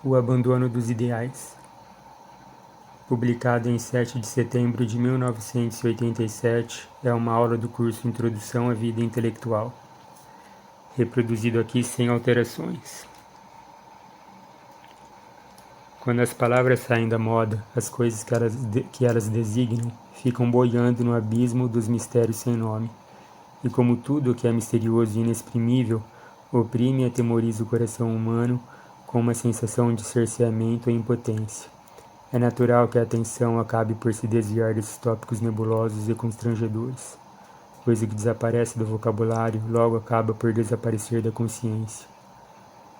O Abandono dos Ideais. Publicado em 7 de setembro de 1987, é uma aula do curso Introdução à Vida Intelectual. Reproduzido aqui sem alterações. Quando as palavras saem da moda, as coisas que elas designam ficam boiando no abismo dos mistérios sem nome. E como tudo o que é misterioso e inexprimível, oprime e atemoriza o coração humano com uma sensação de cerceamento e impotência. É natural que a atenção acabe por se desviar desses tópicos nebulosos e constrangedores. Coisa que desaparece do vocabulário logo acaba por desaparecer da consciência.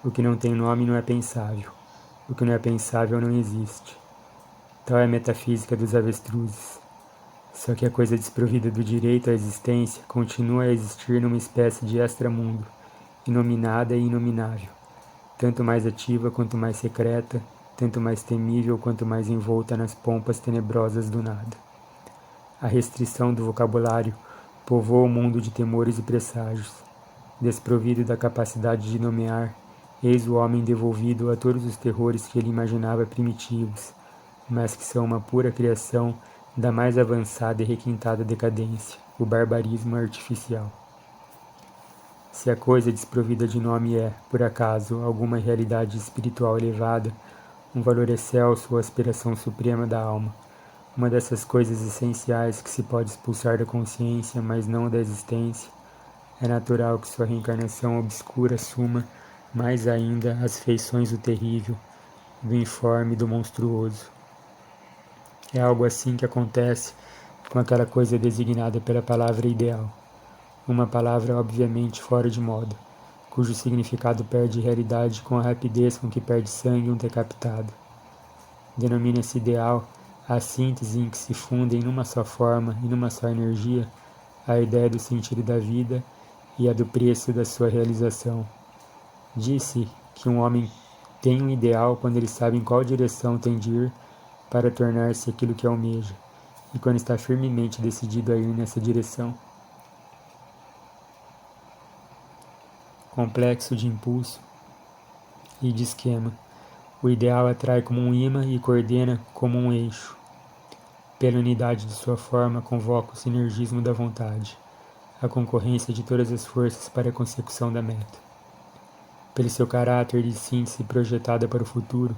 O que não tem nome não é pensável. O que não é pensável não existe. Tal é a metafísica dos avestruzes. Só que a coisa desprovida do direito à existência continua a existir numa espécie de extramundo, inominada e inominável, tanto mais ativa quanto mais secreta, tanto mais temível quanto mais envolta nas pompas tenebrosas do nada. A restrição do vocabulário povoa o mundo de temores e presságios. Desprovido da capacidade de nomear, eis o homem devolvido a todos os terrores que ele imaginava primitivos, mas que são uma pura criação da mais avançada e requintada decadência, o barbarismo artificial. Se a coisa desprovida de nome é, por acaso, alguma realidade espiritual elevada, um valor excelso ou aspiração suprema da alma, uma dessas coisas essenciais que se pode expulsar da consciência, mas não da existência, é natural que sua reencarnação obscura assuma, mais ainda, as feições do terrível, do informe e do monstruoso. É algo assim que acontece com aquela coisa designada pela palavra ideal, uma palavra obviamente fora de moda, cujo significado perde realidade com a rapidez com que perde sangue um decapitado. Denomina-se ideal a síntese em que se fundem numa só forma e numa só energia a ideia do sentido da vida e a do preço da sua realização. Disse que um homem tem um ideal quando ele sabe em qual direção tem de ir para tornar-se aquilo que almeja, e quando está firmemente decidido a ir nessa direção. Complexo de impulso e de esquema. O ideal atrai como um imã e coordena como um eixo. Pela unidade de sua forma, convoca o sinergismo da vontade, a concorrência de todas as forças para a consecução da meta. Pelo seu caráter de síntese projetada para o futuro,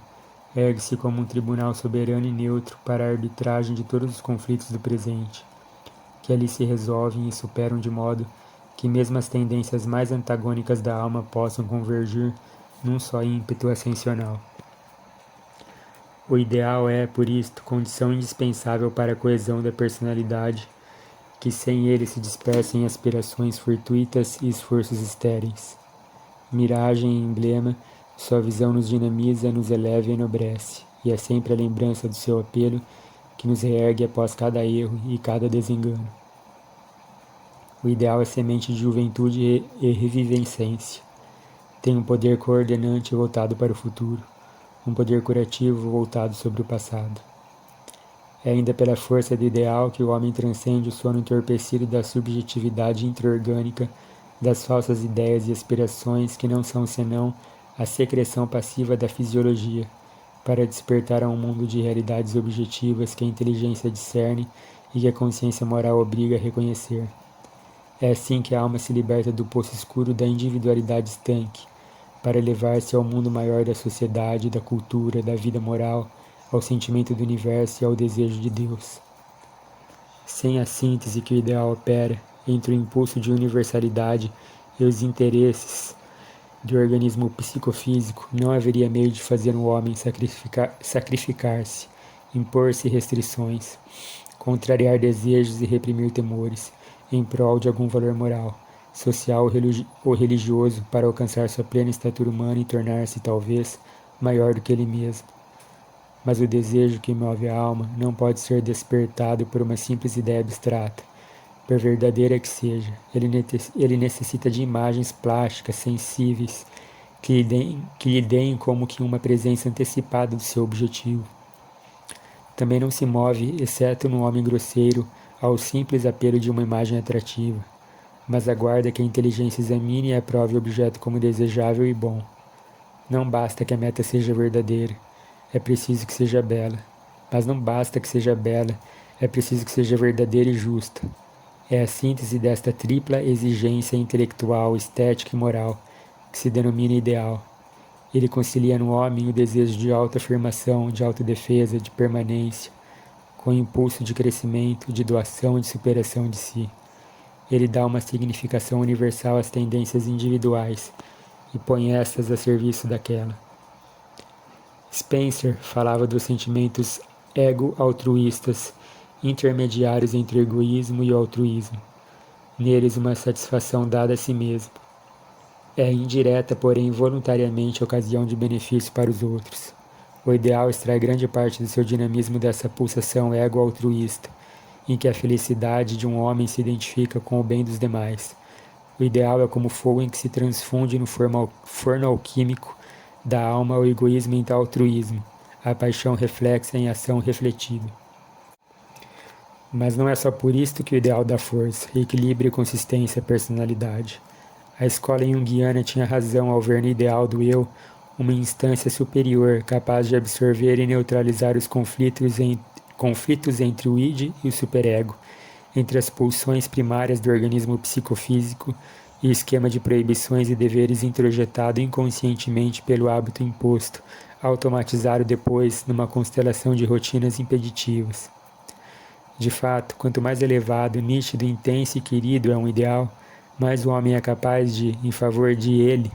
ergue-se como um tribunal soberano e neutro para a arbitragem de todos os conflitos do presente, que ali se resolvem e superam de modo que mesmo as tendências mais antagônicas da alma possam convergir num só ímpeto ascensional. O ideal é, por isto, condição indispensável para a coesão da personalidade, que sem ele se dispersam em aspirações fortuitas e esforços estéreis. Miragem e emblema, sua visão nos dinamiza, nos eleva e enobrece, e é sempre a lembrança do seu apelo que nos reergue após cada erro e cada desengano. O ideal é semente de juventude e revivescência. Tem um poder coordenante voltado para o futuro, um poder curativo voltado sobre o passado. É ainda pela força do ideal que o homem transcende o sono entorpecido da subjetividade intraorgânica, das falsas ideias e aspirações que não são senão a secreção passiva da fisiologia, para despertar a um mundo de realidades objetivas que a inteligência discerne e que a consciência moral obriga a reconhecer. É assim que a alma se liberta do poço escuro da individualidade estanque, para elevar-se ao mundo maior da sociedade, da cultura, da vida moral, ao sentimento do universo e ao desejo de Deus. Sem a síntese que o ideal opera entre o impulso de universalidade e os interesses do organismo psicofísico, não haveria meio de fazer um homem sacrificar-se, impor-se restrições, contrariar desejos e reprimir temores, em prol de algum valor moral, social ou religioso para alcançar sua plena estatura humana e tornar-se, talvez, maior do que ele mesmo. Mas o desejo que move a alma não pode ser despertado por uma simples ideia abstrata, por verdadeira que seja. Ele necessita de imagens plásticas, sensíveis, que lhe deem como que uma presença antecipada do seu objetivo. Também não se move, exceto no homem grosseiro, ao simples apelo de uma imagem atrativa, mas aguarda que a inteligência examine e aprove o objeto como desejável e bom. Não basta que a meta seja verdadeira, é preciso que seja bela. Mas não basta que seja bela, é preciso que seja verdadeira e justa. É a síntese desta tripla exigência intelectual, estética e moral que se denomina ideal. Ele concilia no homem o desejo de autoafirmação, de autodefesa, de permanência, com o impulso de crescimento, de doação e de superação de si. Ele dá uma significação universal às tendências individuais e põe estas a serviço daquela. Spencer falava dos sentimentos ego-altruístas, intermediários entre o egoísmo e o altruísmo. Neles uma satisfação dada a si mesmo. É indireta, porém voluntariamente ocasião de benefício para os outros. O ideal extrai grande parte do seu dinamismo dessa pulsação ego-altruísta, em que a felicidade de um homem se identifica com o bem dos demais. O ideal é como fogo em que se transfunde no forno alquímico da alma o egoísmo em tal altruísmo, a paixão reflexa em ação refletida. Mas não é só por isto que o ideal dá força, equilíbrio, consistência, personalidade. A escola junguiana tinha razão ao ver no ideal do eu uma instância superior capaz de absorver e neutralizar os conflitos entre o id e o superego, entre as pulsões primárias do organismo psicofísico e o esquema de proibições e deveres introjetado inconscientemente pelo hábito imposto, automatizado depois numa constelação de rotinas impeditivas. De fato, quanto mais elevado, nítido, intenso e querido é um ideal, mais o homem é capaz de, em favor dele,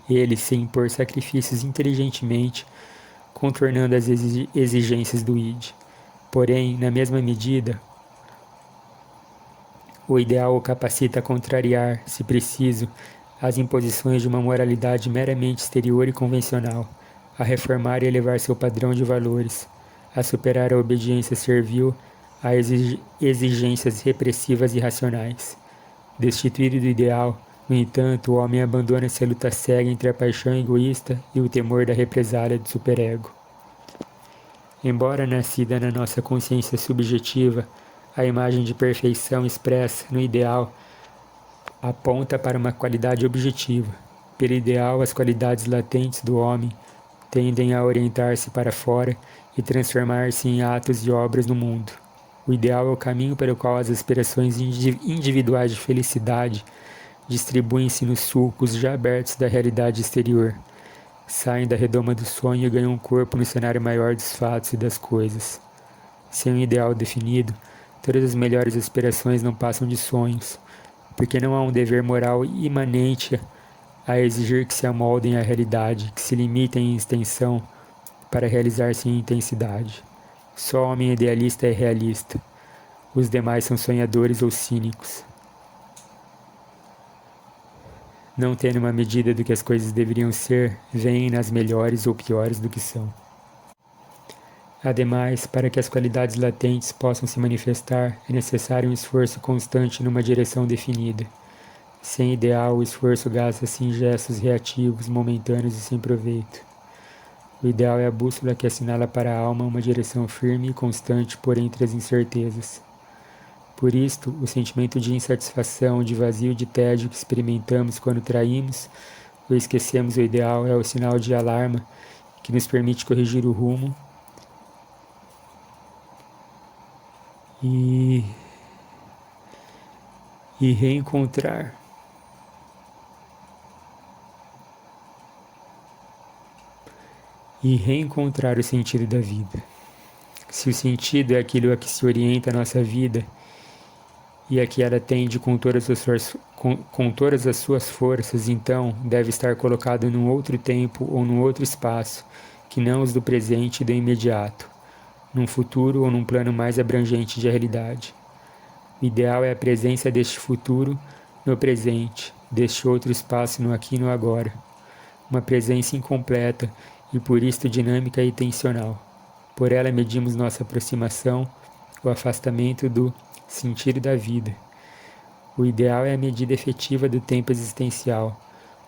ele se impor sacrifícios inteligentemente, contornando as exigências do id. Porém, na mesma medida, o ideal o capacita a contrariar, se preciso, as imposições de uma moralidade meramente exterior e convencional, a reformar e elevar seu padrão de valores, a superar a obediência servil a exigências repressivas e racionais. Destituído do ideal, no entanto, o homem abandona-se à luta cega entre a paixão egoísta e o temor da represália do superego. Embora nascida na nossa consciência subjetiva, a imagem de perfeição expressa no ideal aponta para uma qualidade objetiva. Pelo ideal, as qualidades latentes do homem tendem a orientar-se para fora e transformar-se em atos e obras no mundo. O ideal é o caminho pelo qual as aspirações individuais de felicidade distribuem-se nos sulcos já abertos da realidade exterior, saem da redoma do sonho e ganham corpo no cenário maior dos fatos e das coisas. Sem um ideal definido, todas as melhores aspirações não passam de sonhos, porque não há um dever moral imanente a exigir que se amoldem à realidade, que se limitem em extensão para realizar-se em intensidade. Só o homem idealista é realista. Os demais são sonhadores ou cínicos. Não tendo uma medida do que as coisas deveriam ser, veem nas melhores ou piores do que são. Ademais, para que as qualidades latentes possam se manifestar, é necessário um esforço constante numa direção definida. Sem ideal, o esforço gasta-se em gestos reativos, momentâneos e sem proveito. O ideal é a bússola que assinala para a alma uma direção firme e constante por entre as incertezas. Por isto, o sentimento de insatisfação, de vazio, de tédio que experimentamos quando traímos ou esquecemos o ideal é o sinal de alarma que nos permite corrigir o rumo e reencontrar. E reencontrar o sentido da vida. Se o sentido é aquilo a que se orienta a nossa vida e a que ela tende com todas as suas forças, então deve estar colocado num outro tempo ou num outro espaço, que não os do presente e do imediato, num futuro ou num plano mais abrangente de realidade. O ideal é a presença deste futuro no presente, deste outro espaço no aqui e no agora. Uma presença incompleta e por isto dinâmica e tensional. Por ela medimos nossa aproximação, o afastamento do sentido da vida. O ideal é a medida efetiva do tempo existencial,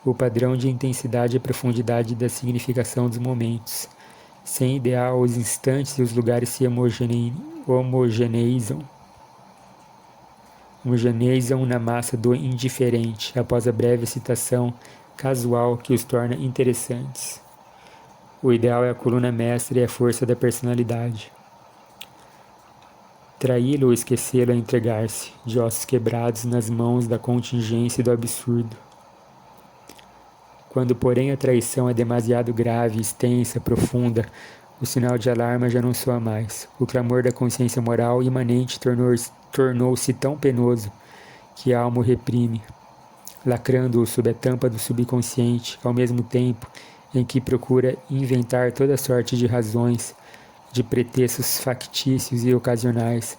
o padrão de intensidade e profundidade da significação dos momentos. Sem ideal, os instantes e os lugares se homogeneizam na massa do indiferente. Após a breve excitação, casual que os torna interessantes. O ideal é a coluna mestra e a força da personalidade. Traí-lo ou esquecê-lo é entregar-se, de ossos quebrados nas mãos da contingência e do absurdo. Quando, porém, a traição é demasiado grave, extensa, profunda, o sinal de alarma já não soa mais. O clamor da consciência moral imanente tornou-se tão penoso que a alma o reprime, lacrando-o sob a tampa do subconsciente, ao mesmo tempo em que procura inventar toda sorte de razões, de pretextos factícios e ocasionais,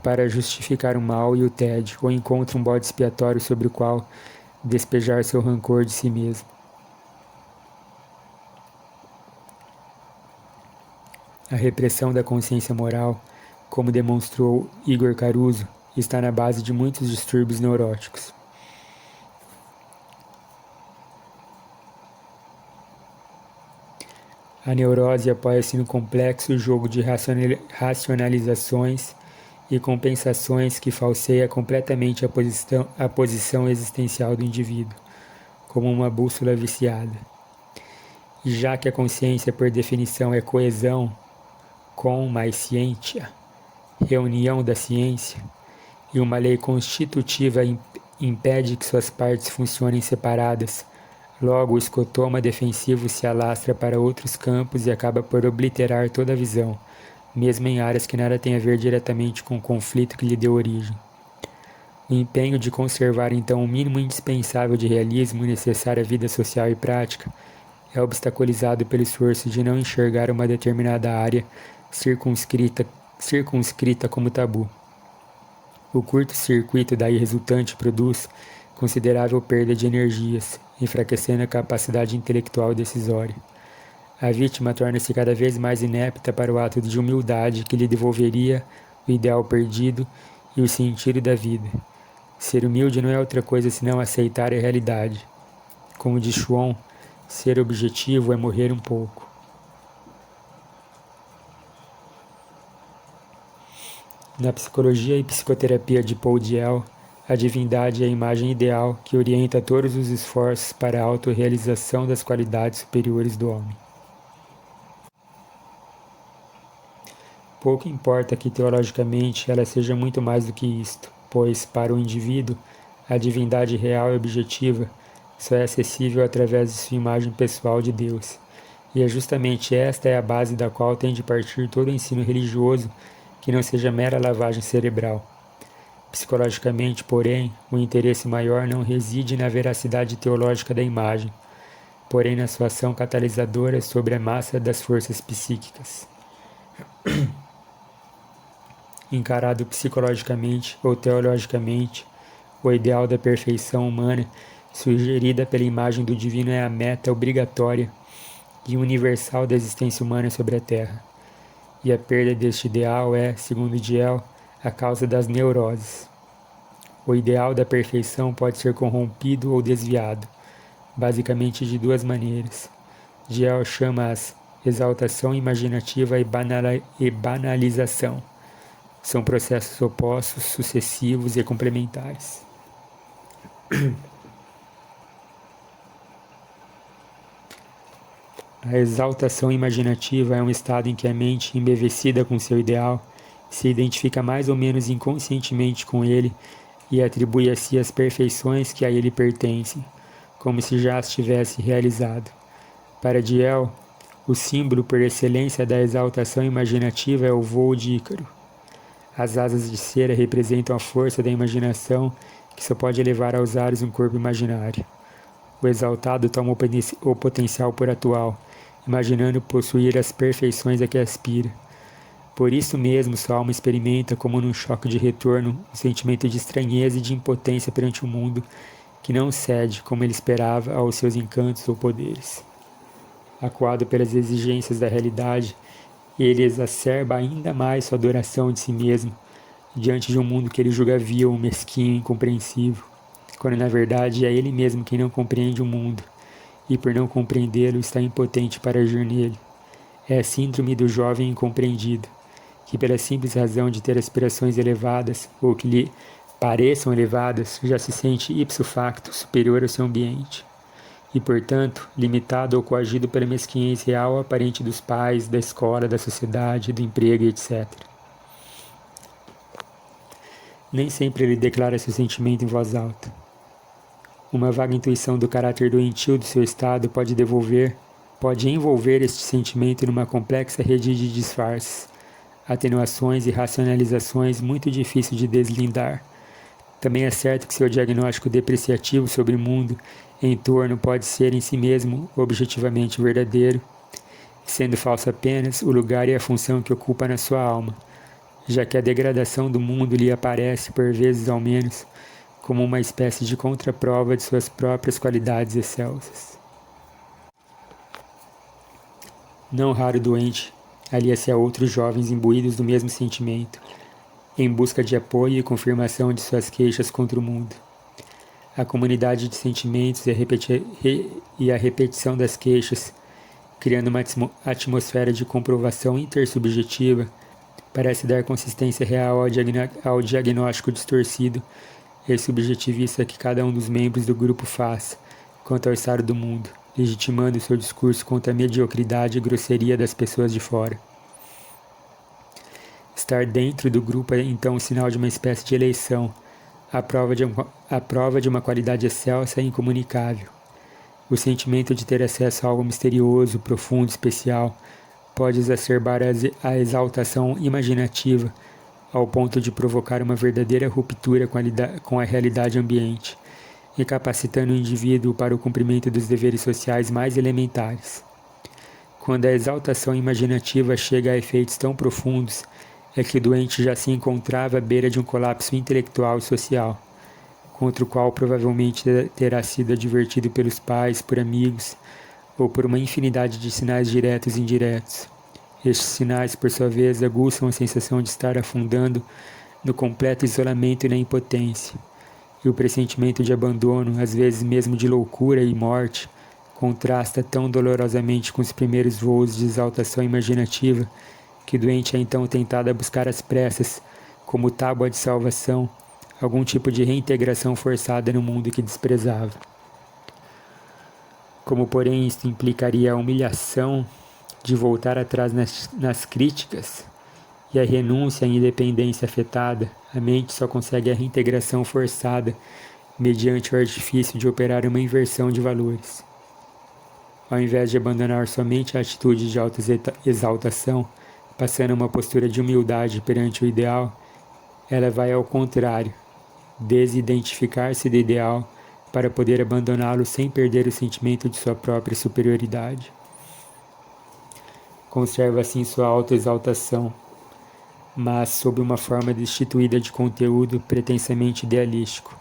para justificar o mal e o tédio, ou encontra um bode expiatório sobre o qual despejar seu rancor de si mesmo. A repressão da consciência moral, como demonstrou Igor Caruso, está na base de muitos distúrbios neuróticos. A neurose apoia-se no complexo jogo de racionalizações e compensações que falseia completamente a posição existencial do indivíduo, como uma bússola viciada. E já que a consciência, por definição, é coesão com mais ciência, reunião da ciência, e uma lei constitutiva impede que suas partes funcionem separadas, logo o escotoma defensivo se alastra para outros campos e acaba por obliterar toda a visão, mesmo em áreas que nada têm a ver diretamente com o conflito que lhe deu origem. O empenho de conservar então o mínimo indispensável de realismo necessário à vida social e prática é obstaculizado pelo esforço de não enxergar uma determinada área circunscrita como tabu. O curto-circuito daí resultante produz considerável perda de energias, enfraquecendo a capacidade intelectual decisória. A vítima torna-se cada vez mais inepta para o ato de humildade que lhe devolveria o ideal perdido e o sentido da vida. Ser humilde não é outra coisa senão aceitar a realidade. Como diz Schwann, ser objetivo é morrer um pouco. Na psicologia e psicoterapia de Paul Diel, a divindade é a imagem ideal que orienta todos os esforços para a autorrealização das qualidades superiores do homem. Pouco importa que teologicamente ela seja muito mais do que isto, pois, para o indivíduo, a divindade real e objetiva só é acessível através de sua imagem pessoal de Deus. E é justamente esta é a base da qual tem de partir todo o ensino religioso que não seja mera lavagem cerebral. Psicologicamente, porém, o interesse maior não reside na veracidade teológica da imagem, porém na sua ação catalisadora sobre a massa das forças psíquicas. Encarado psicologicamente ou teologicamente, o ideal da perfeição humana, sugerida pela imagem do divino, é a meta obrigatória e universal da existência humana sobre a Terra. E a perda deste ideal é, segundo Diel, a causa das neuroses. O ideal da perfeição pode ser corrompido ou desviado, basicamente de duas maneiras. Diel chama-as exaltação imaginativa e banalização. São processos opostos, sucessivos e complementares. A exaltação imaginativa é um estado em que a mente, embevecida com seu ideal, se identifica mais ou menos inconscientemente com ele e atribui a si as perfeições que a ele pertencem, como se já as tivesse realizado. Para Diel, o símbolo por excelência da exaltação imaginativa é o voo de Ícaro. As asas de cera representam a força da imaginação que só pode elevar aos ares um corpo imaginário. O exaltado toma o potencial por atual, imaginando possuir as perfeições a que aspira. Por isso mesmo, sua alma experimenta, como num choque de retorno, um sentimento de estranheza e de impotência perante o mundo, que não cede, como ele esperava, aos seus encantos ou poderes. Acuado pelas exigências da realidade, ele exacerba ainda mais sua adoração de si mesmo, diante de um mundo que ele julga vil, mesquinho e incompreensível, quando na verdade é ele mesmo quem não compreende o mundo, e por não compreendê-lo está impotente para agir nele. É a síndrome do jovem incompreendido, que pela simples razão de ter aspirações elevadas, ou que lhe pareçam elevadas, já se sente ipso facto superior ao seu ambiente. e, portanto, limitado ou coagido pela mesquinhez real ou aparente dos pais, da escola, da sociedade, do emprego, etc. Nem sempre ele declara seu sentimento em voz alta. Uma vaga intuição do caráter doentio do seu estado pode envolver este sentimento numa complexa rede de disfarces, atenuações e racionalizações muito difícil de deslindar. Também é certo que seu diagnóstico depreciativo sobre o mundo em torno pode ser em si mesmo objetivamente verdadeiro, sendo falso apenas o lugar e a função que ocupa na sua alma, já que a degradação do mundo lhe aparece, por vezes ao menos, como uma espécie de contraprova de suas próprias qualidades excelsas. Não raro doente alia-se a outros jovens imbuídos do mesmo sentimento, em busca de apoio e confirmação de suas queixas contra o mundo. A comunidade de sentimentos e a repetição das queixas, criando uma atmosfera de comprovação intersubjetiva, parece dar consistência real ao diagnóstico distorcido e subjetivista que cada um dos membros do grupo faz quanto ao estado do mundo, legitimando seu discurso contra a mediocridade e grosseria das pessoas de fora. Estar dentro do grupo é então um sinal de uma espécie de eleição, a prova de uma qualidade excelsa e incomunicável. O sentimento de ter acesso a algo misterioso, profundo, especial, pode exacerbar a exaltação imaginativa ao ponto de provocar uma verdadeira ruptura com a realidade ambiente, incapacitando o indivíduo para o cumprimento dos deveres sociais mais elementares. Quando a exaltação imaginativa chega a efeitos tão profundos, é que o doente já se encontrava à beira de um colapso intelectual e social, contra o qual provavelmente terá sido advertido pelos pais, por amigos, ou por uma infinidade de sinais diretos e indiretos. Estes sinais, por sua vez, aguçam a sensação de estar afundando no completo isolamento e na impotência, e o pressentimento de abandono, às vezes mesmo de loucura e morte, contrasta tão dolorosamente com os primeiros voos de exaltação imaginativa que o doente é então tentado a buscar às pressas, como tábua de salvação, algum tipo de reintegração forçada no mundo que desprezava. Como, porém, isto implicaria a humilhação de voltar atrás nas críticas e a renúncia à independência afetada, a mente só consegue a reintegração forçada mediante o artifício de operar uma inversão de valores. Ao invés de abandonar somente a atitude de autoexaltação, passando a uma postura de humildade perante o ideal, ela vai ao contrário, desidentificar-se do ideal para poder abandoná-lo sem perder o sentimento de sua própria superioridade. Conserva assim sua autoexaltação, mas sob uma forma destituída de conteúdo pretensamente idealístico,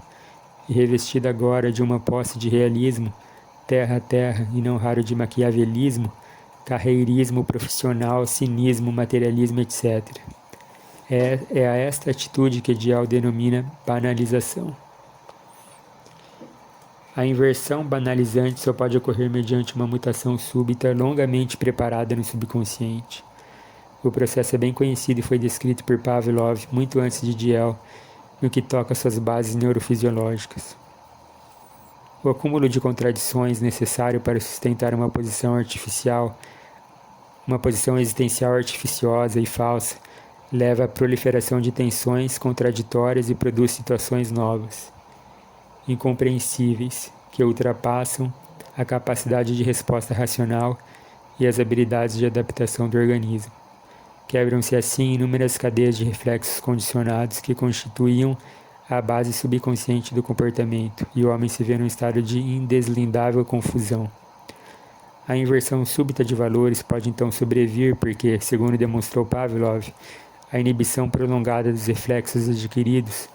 e revestida agora de uma posse de realismo, terra a terra e não raro de maquiavelismo, carreirismo profissional, cinismo, materialismo, etc. É a esta atitude que Dial denomina banalização. A inversão banalizante só pode ocorrer mediante uma mutação súbita longamente preparada no subconsciente. O processo é bem conhecido e foi descrito por Pavlov muito antes de Diel, no que toca às suas bases neurofisiológicas. O acúmulo de contradições necessário para sustentar uma posição existencial artificiosa e falsa, leva à proliferação de tensões contraditórias e produz situações novas, incompreensíveis, que ultrapassam a capacidade de resposta racional e as habilidades de adaptação do organismo. Quebram-se assim inúmeras cadeias de reflexos condicionados que constituíam a base subconsciente do comportamento, e o homem se vê num estado de indeslindável confusão. A inversão súbita de valores pode então sobrevir porque, segundo demonstrou Pavlov, a inibição prolongada dos reflexos adquiridos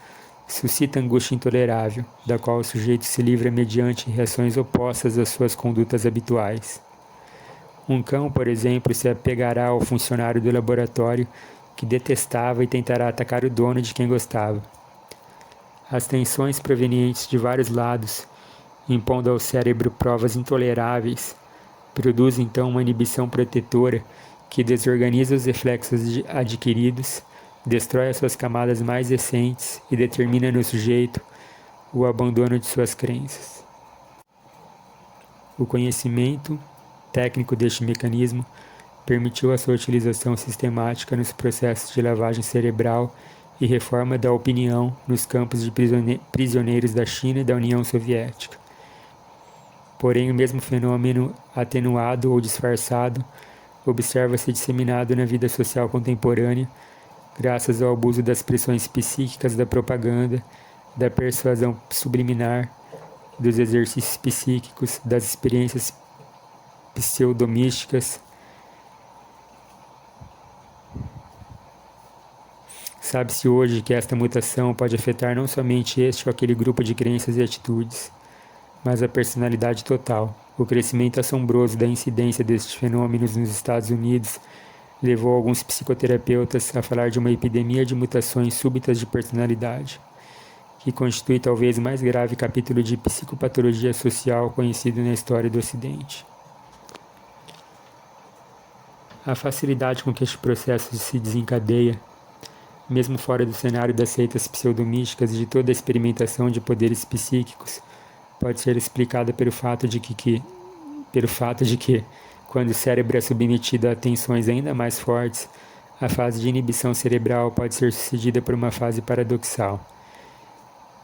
suscita angústia intolerável, da qual o sujeito se livra mediante reações opostas às suas condutas habituais. Um cão, por exemplo, se apegará ao funcionário do laboratório que detestava e tentará atacar o dono de quem gostava. As tensões provenientes de vários lados, impondo ao cérebro provas intoleráveis, produzem então uma inibição protetora que desorganiza os reflexos adquiridos, destrói as suas camadas mais recentes e determina no sujeito o abandono de suas crenças. O conhecimento técnico deste mecanismo permitiu a sua utilização sistemática nos processos de lavagem cerebral e reforma da opinião nos campos de prisioneiros da China e da União Soviética. Porém, o mesmo fenômeno, atenuado ou disfarçado, observa-se disseminado na vida social contemporânea, graças ao abuso das pressões psíquicas da propaganda, da persuasão subliminar, dos exercícios psíquicos, das experiências pseudomísticas. Sabe-se hoje que esta mutação pode afetar não somente este ou aquele grupo de crenças e atitudes, mas a personalidade total. O crescimento assombroso da incidência destes fenômenos nos Estados Unidos levou alguns psicoterapeutas a falar de uma epidemia de mutações súbitas de personalidade, que constitui talvez o mais grave capítulo de psicopatologia social conhecido na história do Ocidente. A facilidade com que este processo se desencadeia, mesmo fora do cenário das seitas pseudomísticas e de toda a experimentação de poderes psíquicos, pode ser explicada pelo fato de que, quando o cérebro é submetido a tensões ainda mais fortes, a fase de inibição cerebral pode ser sucedida por uma fase paradoxal.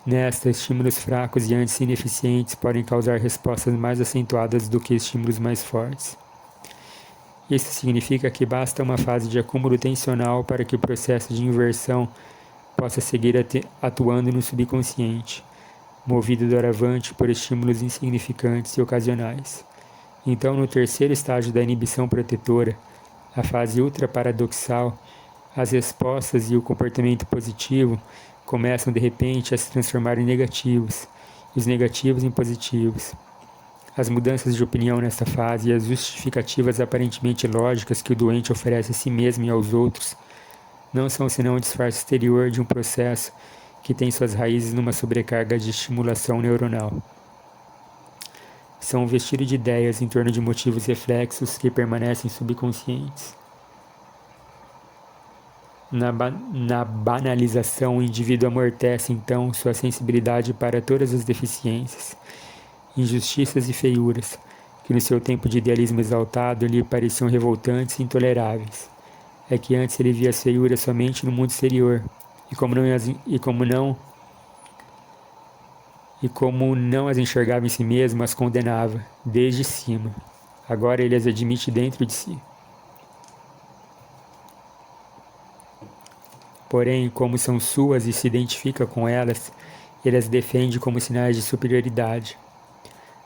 Nesta, estímulos fracos e antes ineficientes podem causar respostas mais acentuadas do que estímulos mais fortes. Isso significa que basta uma fase de acúmulo tensional para que o processo de inversão possa seguir atuando no subconsciente, movido doravante por estímulos insignificantes e ocasionais. Então, no terceiro estágio da inibição protetora, a fase ultraparadoxal, as respostas e o comportamento positivo começam de repente a se transformar em negativos, e os negativos em positivos. As mudanças de opinião nesta fase e as justificativas aparentemente lógicas que o doente oferece a si mesmo e aos outros não são senão um disfarce exterior de um processo que tem suas raízes numa sobrecarga de estimulação neuronal. São um vestígio de ideias em torno de motivos reflexos que permanecem subconscientes. Na banalização, o indivíduo amortece então sua sensibilidade para todas as deficiências, injustiças e feiuras, que no seu tempo de idealismo exaltado lhe pareciam revoltantes e intoleráveis. É que antes ele via as feiuras somente no mundo exterior, e como não as enxergava em si mesmo, as condenava, desde cima. Agora ele as admite dentro de si. Porém, como são suas e se identifica com elas, ele as defende como sinais de superioridade.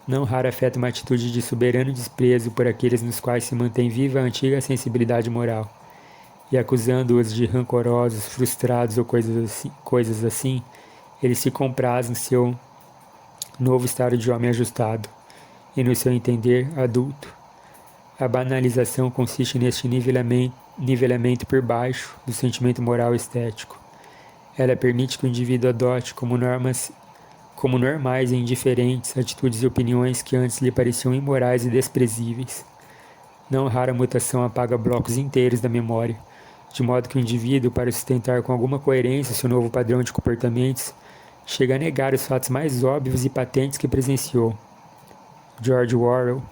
Não raro afeta uma atitude de soberano desprezo por aqueles nos quais se mantém viva a antiga sensibilidade moral, e acusando-os de rancorosos, frustrados ou coisas assim, ele se compraz no seu novo estado de homem ajustado, e no seu entender adulto. A banalização consiste neste nivelamento por baixo do sentimento moral e estético. Ela permite que o indivíduo adote como normais e indiferentes atitudes e opiniões que antes lhe pareciam imorais e desprezíveis. Não rara mutação apaga blocos inteiros da memória, de modo que o indivíduo, para sustentar com alguma coerência seu novo padrão de comportamentos, chega a negar os fatos mais óbvios e patentes que presenciou. George Orwell,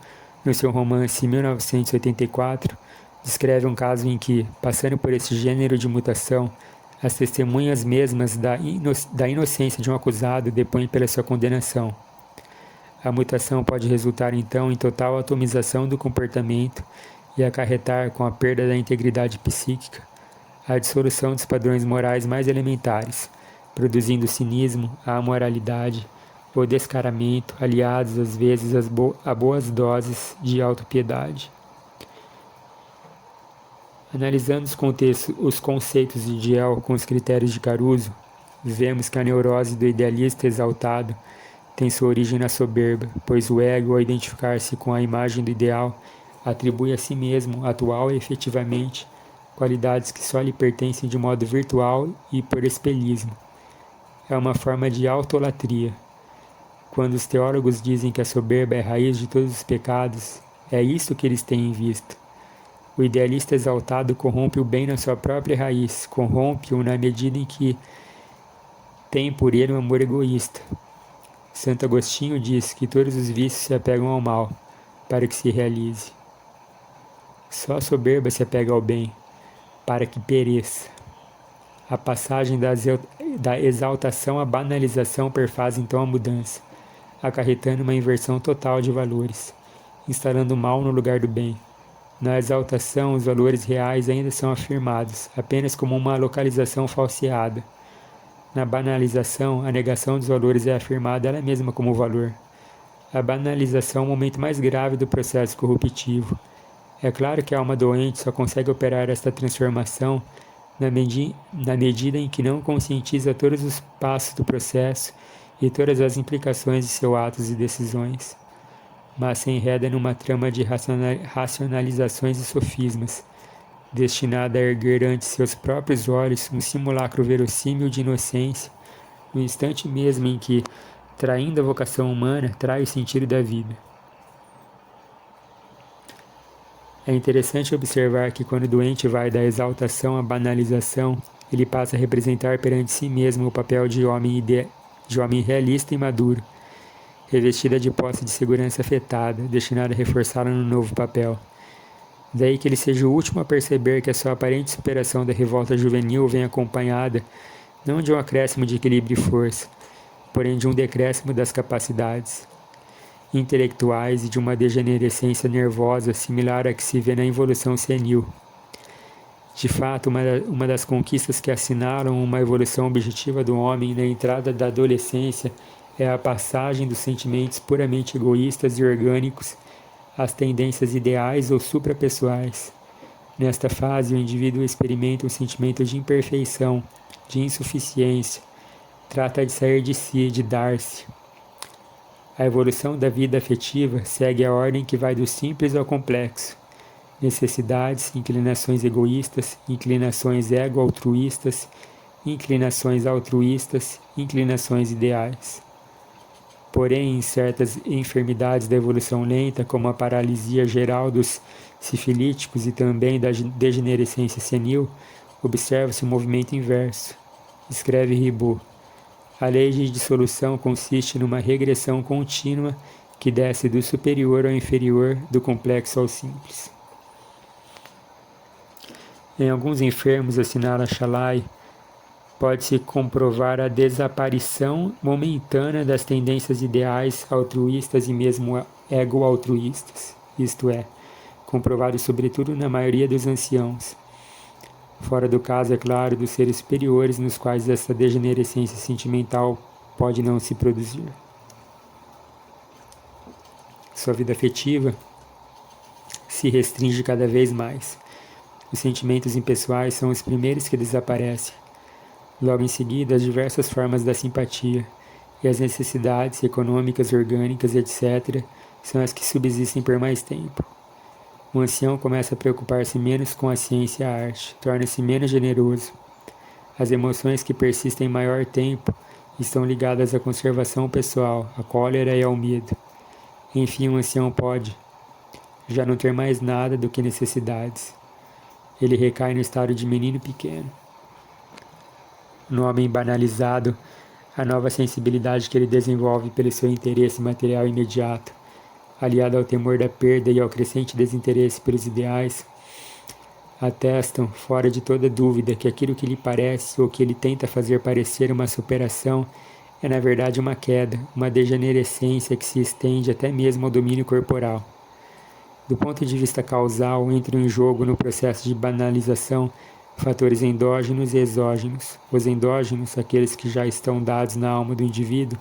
no seu romance 1984, descreve um caso em que, passando por esse gênero de mutação, as testemunhas mesmas da inocência de um acusado depõem pela sua condenação. A mutação pode resultar então em total atomização do comportamento e acarretar, com a perda da integridade psíquica, a dissolução dos padrões morais mais elementares, produzindo o cinismo, a amoralidade, o descaramento, aliados às vezes a boas doses de autopiedade. Analisando os conceitos de Diel com os critérios de Caruso, vemos que a neurose do idealista exaltado tem sua origem na soberba, pois o ego, ao identificar-se com a imagem do ideal, atribui a si mesmo, atual e efetivamente, qualidades que só lhe pertencem de modo virtual e por espelhismo. É uma forma de autolatria. Quando os teólogos dizem que a soberba é a raiz de todos os pecados, é isso que eles têm em vista. O idealista exaltado corrompe o bem na sua própria raiz, corrompe-o na medida em que tem por ele um amor egoísta. Santo Agostinho diz que todos os vícios se apegam ao mal, para que se realize. Só a soberba se apega ao bem, para que pereça. A passagem da exaltação à banalização perfaz então a mudança, acarretando uma inversão total de valores, instalando o mal no lugar do bem. Na exaltação, os valores reais ainda são afirmados, apenas como uma localização falseada. Na banalização, a negação dos valores é afirmada ela mesma como valor. A banalização é o momento mais grave do processo corruptivo. É claro que a alma doente só consegue operar esta transformação na medida em que não conscientiza todos os passos do processo e todas as implicações de seus atos e decisões, mas se enreda numa trama de racionalizações e sofismas, destinada a erguer ante seus próprios olhos um simulacro verossímil de inocência, no instante mesmo em que, traindo a vocação humana, trai o sentido da vida. É interessante observar que quando o doente vai da exaltação à banalização, ele passa a representar perante si mesmo o papel de homem realista e maduro, revestida de posse de segurança afetada, destinada a reforçá-la no novo papel. Daí que ele seja o último a perceber que a sua aparente superação da revolta juvenil vem acompanhada não de um acréscimo de equilíbrio e força, porém de um decréscimo das capacidades intelectuais e de uma degenerescência nervosa similar à que se vê na evolução senil. De fato, uma das conquistas que assinalam uma evolução objetiva do homem na entrada da adolescência é a passagem dos sentimentos puramente egoístas e orgânicos às tendências ideais ou suprapessoais. Nesta fase, o indivíduo experimenta um sentimento de imperfeição, de insuficiência, trata de sair de si, de dar-se. A evolução da vida afetiva segue a ordem que vai do simples ao complexo. Necessidades, inclinações egoístas, inclinações ego-altruístas, inclinações altruístas, inclinações ideais. Porém, em certas enfermidades da evolução lenta, como a paralisia geral dos sifilíticos e também da degenerescência senil, observa-se um movimento inverso. Escreve Ribot. A lei de dissolução consiste numa regressão contínua que desce do superior ao inferior, do complexo ao simples. Em alguns enfermos, assinala Shalai, pode-se comprovar a desaparição momentânea das tendências ideais altruístas e mesmo ego-altruístas, isto é, comprovado sobretudo na maioria dos anciãos. Fora do caso, é claro, dos seres superiores nos quais essa degenerescência sentimental pode não se produzir. Sua vida afetiva se restringe cada vez mais. Os sentimentos impessoais são os primeiros que desaparecem. Logo em seguida, as diversas formas da simpatia e as necessidades econômicas, orgânicas, etc., são as que subsistem por mais tempo. O ancião começa a preocupar-se menos com a ciência e a arte, torna-se menos generoso. As emoções que persistem maior tempo estão ligadas à conservação pessoal, à cólera e ao medo. Enfim, o ancião pode já não ter mais nada do que necessidades. Ele recai no estado de menino pequeno. No homem banalizado, a nova sensibilidade que ele desenvolve pelo seu interesse material imediato, aliado ao temor da perda e ao crescente desinteresse pelos ideais, atestam, fora de toda dúvida, que aquilo que lhe parece ou que ele tenta fazer parecer uma superação é na verdade uma queda, uma degenerescência que se estende até mesmo ao domínio corporal. Do ponto de vista causal, entram em jogo no processo de banalização fatores endógenos e exógenos. Os endógenos, aqueles que já estão dados na alma do indivíduo,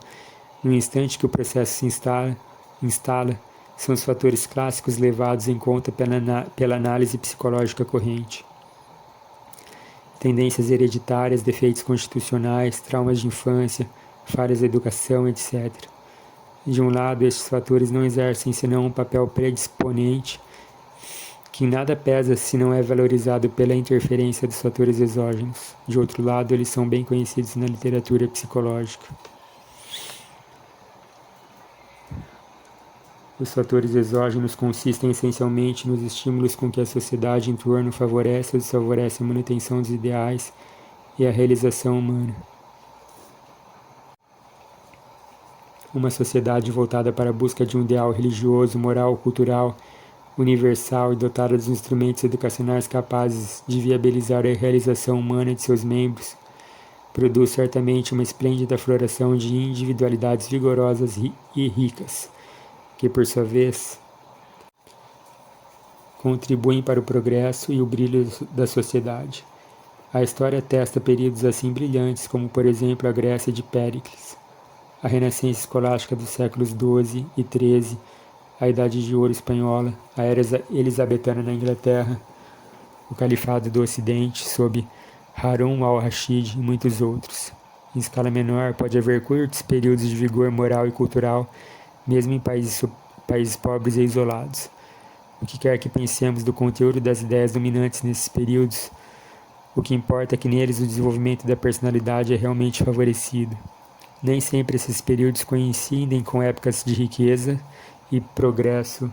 no instante que o processo se instala, são os fatores clássicos levados em conta pela análise psicológica corrente. Tendências hereditárias, defeitos constitucionais, traumas de infância, falhas da educação, etc. De um lado, estes fatores não exercem senão um papel predisponente, que em nada pesa se não é valorizado pela interferência dos fatores exógenos. De outro lado, eles são bem conhecidos na literatura psicológica. Os fatores exógenos consistem essencialmente nos estímulos com que a sociedade em torno favorece ou desfavorece a manutenção dos ideais e a realização humana. uma sociedade voltada para a busca de um ideal religioso, moral, cultural, universal e dotada dos instrumentos educacionais capazes de viabilizar a realização humana de seus membros, produz certamente uma esplêndida floração de individualidades vigorosas e ricas, que, por sua vez, contribuem para o progresso e o brilho da sociedade. A história atesta períodos assim brilhantes como, por exemplo, a Grécia de Péricles, a Renascença escolástica dos séculos XII e XIII, a Idade de Ouro espanhola, a Era Elizabetana na Inglaterra, o Califado do Ocidente, sob Harun al-Rashid e muitos outros. Em escala menor, pode haver curtos períodos de vigor moral e cultural, mesmo em países pobres e isolados. O que quer que pensemos do conteúdo das ideias dominantes nesses períodos, o que importa é que neles o desenvolvimento da personalidade é realmente favorecido. Nem sempre esses períodos coincidem com épocas de riqueza e progresso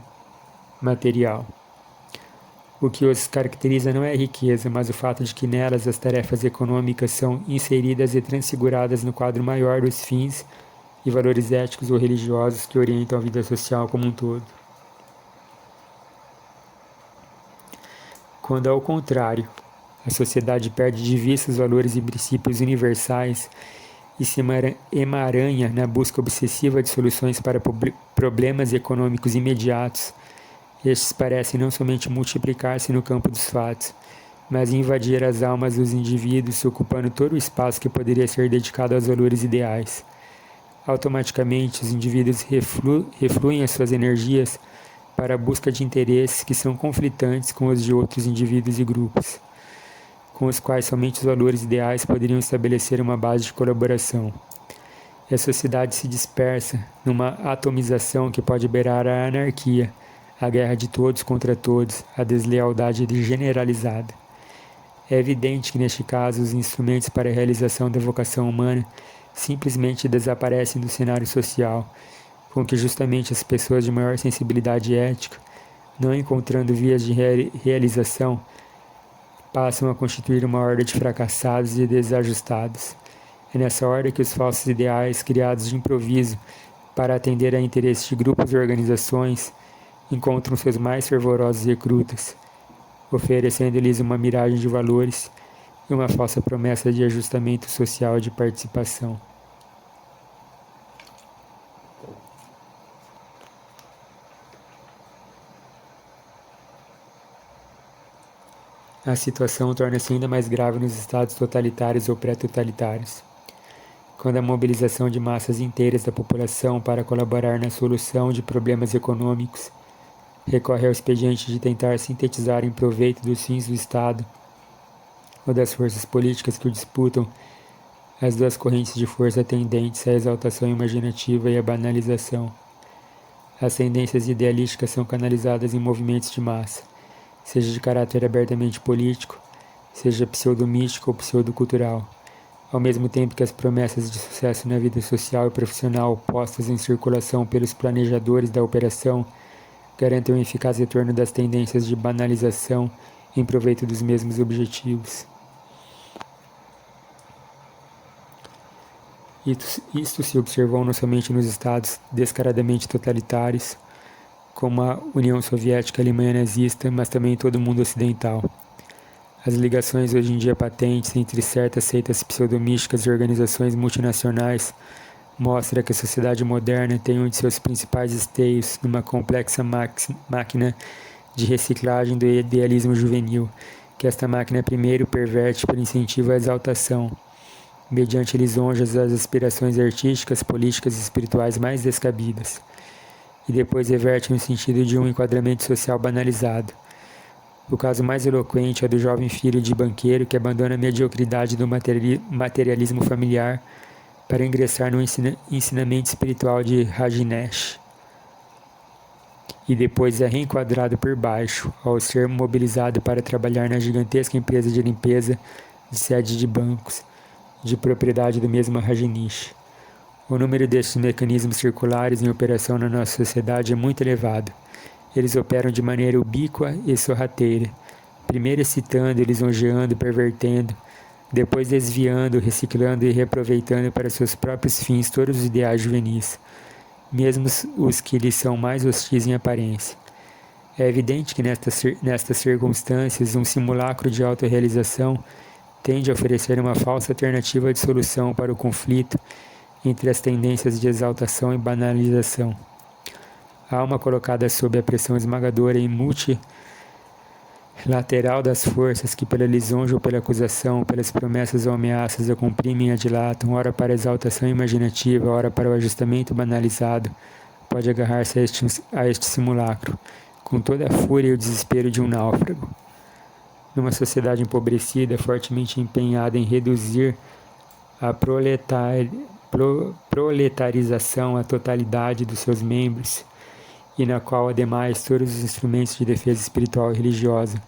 material. O que os caracteriza não é a riqueza, mas o fato de que nelas as tarefas econômicas são inseridas e transfiguradas no quadro maior dos fins e valores éticos ou religiosos que orientam a vida social como um todo. Quando, ao contrário, a sociedade perde de vista os valores e princípios universais e se emaranha na busca obsessiva de soluções para problemas econômicos imediatos, estes parecem não somente multiplicar-se no campo dos fatos, mas invadir as almas dos indivíduos, ocupando todo o espaço que poderia ser dedicado aos valores ideais. Automaticamente, os indivíduos refluem as suas energias para a busca de interesses que são conflitantes com os de outros indivíduos e grupos, com os quais somente os valores ideais poderiam estabelecer uma base de colaboração. E a sociedade se dispersa numa atomização que pode beirar a anarquia, a guerra de todos contra todos, a deslealdade generalizada. É evidente que, neste caso, os instrumentos para a realização da vocação humana simplesmente desaparecem do cenário social, com que justamente as pessoas de maior sensibilidade ética, não encontrando vias de realização, passam a constituir uma horda de fracassados e desajustados. É nessa horda que os falsos ideais, criados de improviso para atender a interesses de grupos e organizações, encontram seus mais fervorosos recrutas, oferecendo-lhes uma miragem de valores e uma falsa promessa de ajustamento social e de participação. A situação torna-se ainda mais grave nos estados totalitários ou pré-totalitários, quando a mobilização de massas inteiras da população para colaborar na solução de problemas econômicos recorre ao expediente de tentar sintetizar em proveito dos fins do Estado ou das forças políticas que o disputam as duas correntes de força tendentes à exaltação imaginativa e à banalização. As tendências idealísticas são canalizadas em movimentos de massa, seja de caráter abertamente político, seja pseudo-místico ou pseudo-cultural, ao mesmo tempo que as promessas de sucesso na vida social e profissional postas em circulação pelos planejadores da operação garantem um eficaz retorno das tendências de banalização em proveito dos mesmos objetivos. Isto se observou não somente nos estados descaradamente totalitários, como a União Soviética e a Alemanha nazista, mas também em todo o mundo ocidental. As ligações hoje em dia patentes entre certas seitas pseudomísticas e organizações multinacionais mostram que a sociedade moderna tem um de seus principais esteios numa complexa máquina de reciclagem do idealismo juvenil, que esta máquina primeiro perverte por incentivo à exaltação, mediante lisonjas às aspirações artísticas, políticas e espirituais mais descabidas, e depois reverte no sentido de um enquadramento social banalizado. O caso mais eloquente é do jovem filho de banqueiro que abandona a mediocridade do materialismo familiar para ingressar no ensinamento espiritual de Rajneesh, e depois é reenquadrado por baixo, ao ser mobilizado para trabalhar na gigantesca empresa de limpeza de sede de bancos, de propriedade do mesmo Rajneesh. O número destes mecanismos circulares em operação na nossa sociedade é muito elevado. Eles operam de maneira ubíqua e sorrateira, primeiro excitando, lisonjeando, pervertendo, depois desviando, reciclando e reaproveitando para seus próprios fins todos os ideais juvenis, mesmo os que lhes são mais hostis em aparência. É evidente que nestas circunstâncias um simulacro de autorrealização tende a oferecer uma falsa alternativa de solução para o conflito entre as tendências de exaltação e banalização. A alma colocada sob a pressão esmagadora e multilateral das forças que pela lisonja ou pela acusação, pelas promessas ou ameaças a comprimem e a dilatam, ora para a exaltação imaginativa, ora para o ajustamento banalizado, pode agarrar-se a este simulacro, com toda a fúria e o desespero de um náufrago. Numa sociedade empobrecida, fortemente empenhada em reduzir a proletarização à totalidade dos seus membros, e na qual, ademais, todos os instrumentos de defesa espiritual e religiosa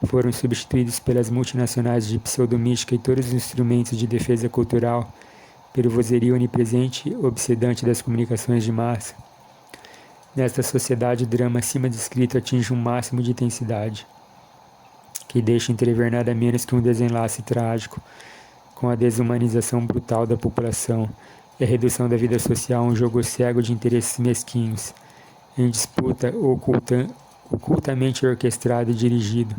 foram substituídos pelas multinacionais de pseudomística e todos os instrumentos de defesa cultural pelo vozerio onipresente obsedante das comunicações de massa. Nesta sociedade, o drama acima descrito atinge um máximo de intensidade, que deixa entrever nada menos que um desenlace trágico, com a desumanização brutal da população e a redução da vida social a um jogo cego de interesses mesquinhos, em disputa ocultamente orquestrado e dirigido,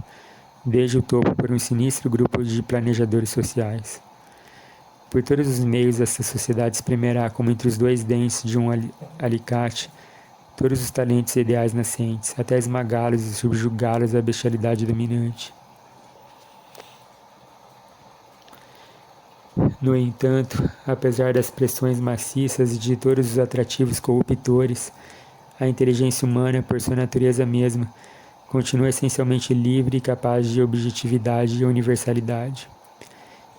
desde o topo por um sinistro grupo de planejadores sociais. Por todos os meios, essa sociedade espremerá, como entre os dois dentes de um alicate, todos os talentos e ideais nascentes, até esmagá-los e subjugá-los à bestialidade dominante. No entanto, apesar das pressões maciças e de todos os atrativos corruptores, a inteligência humana, por sua natureza mesma, continua essencialmente livre e capaz de objetividade e universalidade.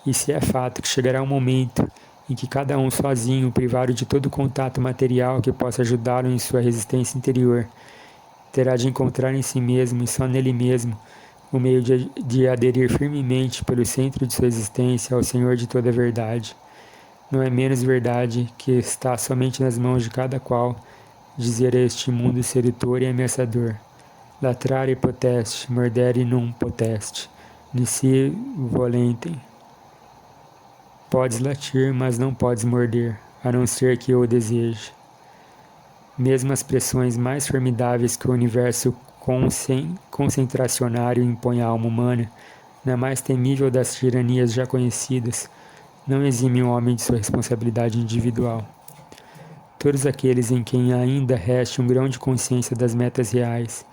E se é fato que chegará um momento em que cada um sozinho, privado de todo contato material que possa ajudá-lo em sua resistência interior, terá de encontrar em si mesmo e só nele mesmo o meio de aderir firmemente pelo centro de sua existência ao Senhor de toda a verdade. Não é menos verdade que está somente nas mãos de cada qual dizer a este mundo sedutor e ameaçador: latrare potest, mordere num potest, nisi volentem. Podes latir, mas não podes morder, a não ser que eu o deseje. Mesmo as pressões mais formidáveis que o universo concentracionário impõe à alma humana, na mais temível das tiranias já conhecidas, não exime o homem de sua responsabilidade individual. Todos aqueles em quem ainda reste um grão de consciência das metas reais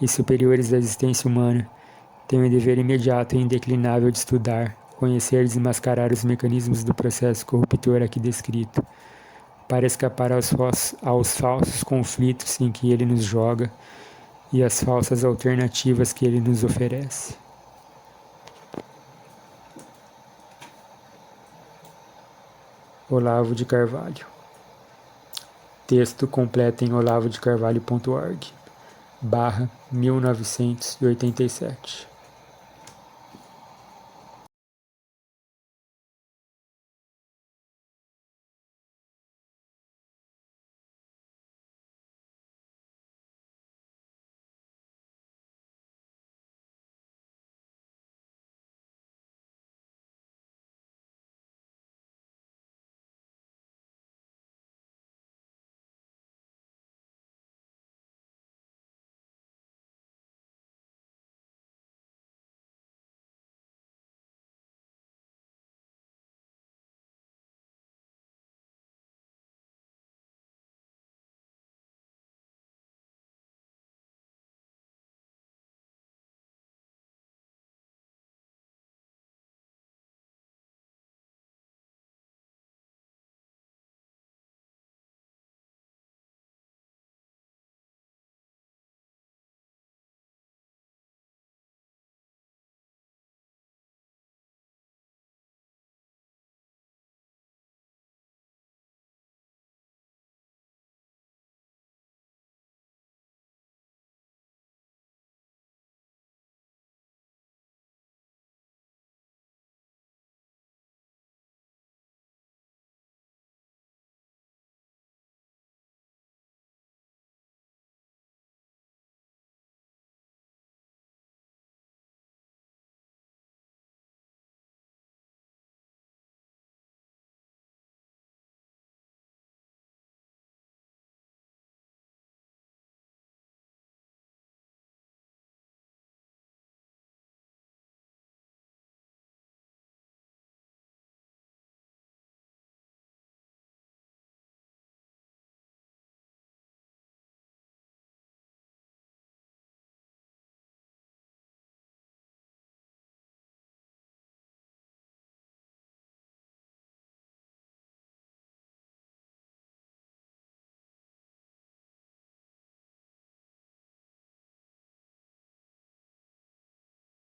e superiores da existência humana têm o dever imediato e indeclinável de estudar, conhecer e desmascarar os mecanismos do processo corruptor aqui descrito, para escapar aos falsos conflitos em que ele nos joga e às falsas alternativas que ele nos oferece. Olavo de Carvalho. Texto completo em olavodecarvalho.org/1987